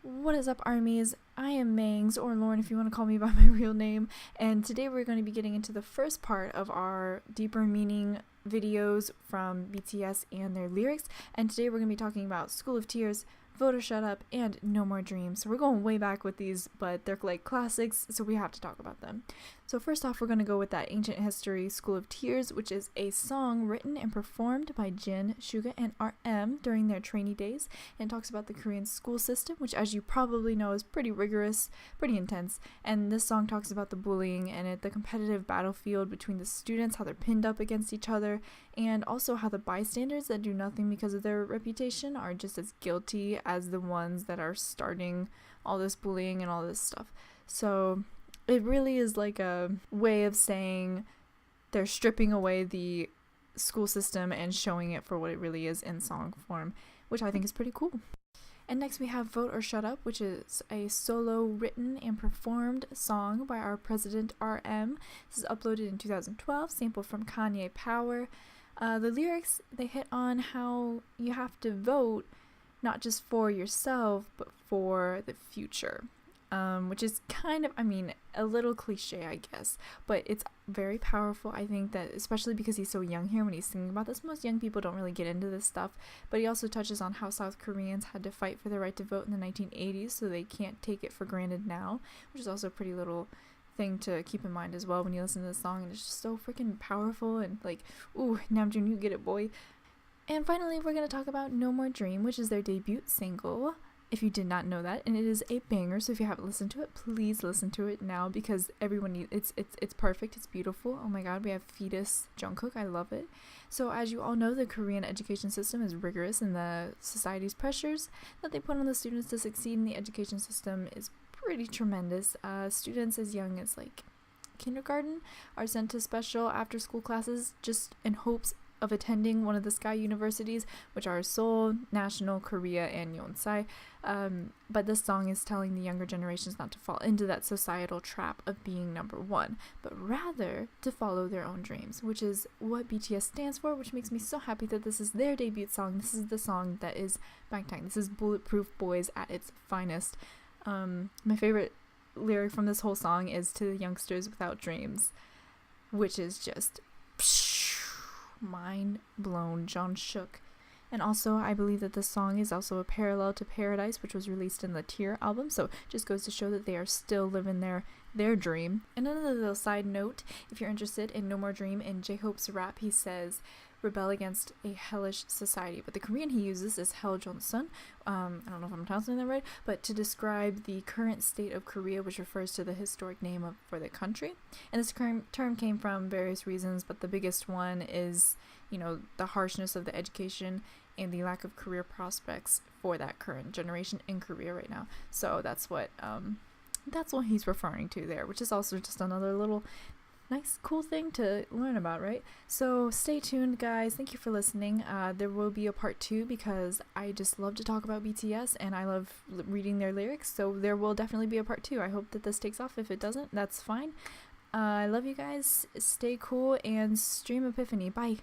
What is up, armies? I am Mangs, or Lauren if you want to call me by my real name, and today we're going to be getting into the first part of our Deeper Meaning videos from BTS and their lyrics, and today we're going to be talking about School of Tears, Vote or Shut Up, and No More Dreams. So we're going way back with these, but they're like classics, so we have to talk about them. So first off, we're going to go with that ancient history, School of Tears, which is a song written and performed by Jin, Suga, and RM during their trainee days, and talks about the Korean school system, which as you probably know is pretty rigorous, pretty intense, and this song talks about the bullying and the competitive battlefield between the students, how they're pinned up against each other, and also how the bystanders that do nothing because of their reputation are just as guilty as the ones that are starting all this bullying and all this stuff. So it really is like a way of saying they're stripping away the school system and showing it for what it really is in song form, which I think is pretty cool. And next we have Vote or Shut Up, which is a solo written and performed song by our president RM. This is uploaded in 2012, sampled from Kanye Power. The lyrics, they hit on how you have to vote not just for yourself, but for the future. Which is kind of, a little cliche, I guess, but it's very powerful. I think that, especially because he's so young here when he's singing about this, most young people don't really get into this stuff, but he also touches on how South Koreans had to fight for the right to vote in the 1980s, so they can't take it for granted now, which is also a pretty little thing to keep in mind as well when you listen to this song, and it's just so freaking powerful, and like, ooh, Namjoon, you get it, boy. And finally, we're going to talk about No More Dream, which is their debut single, if you did not know that, and it is a banger, so if you haven't listened to it, please listen to it now, because everyone needs it's perfect, it's beautiful. Oh my god, we have fetus Jungkook, I love it. So as you all know, the Korean education system is rigorous, and the society's pressures that they put on the students to succeed in the education system is pretty tremendous. Students as young as like kindergarten are sent to special after school classes just in hopes of attending one of the Sky Universities, which are Seoul, National, Korea, and Yonsei. But this song is telling the younger generations not to fall into that societal trap of being number one, but rather to follow their own dreams, which is what BTS stands for, which makes me so happy that this is their debut song. This is the song that is Bangtan. This is Bulletproof Boys at its finest. My favorite lyric from this whole song is "To the youngsters without dreams," which is just mind blown. John shook. And also, I believe that this song is also a parallel to Paradise, which was released in the Tear album, so just goes to show that they are still living their dream. And another little side note, if you're interested in No More Dream, in J-Hope's rap, he says, rebel against a hellish society, but the Korean he uses is Hell Jonsun. I don't know if I'm pronouncing that right, but to describe the current state of Korea, which refers to the historic name for the country. And this term came from various reasons, but the biggest one is, the harshness of the education and the lack of career prospects for that current generation in Korea right now. So that's what he's referring to there, which is also just another little nice, cool thing to learn about, right? So stay tuned, guys. Thank you for listening. There will be a part 2 because I just love to talk about BTS and I love reading their lyrics. So there will definitely be a part 2. I hope that this takes off. If it doesn't, that's fine. I love you guys. Stay cool and stream Epiphany. Bye.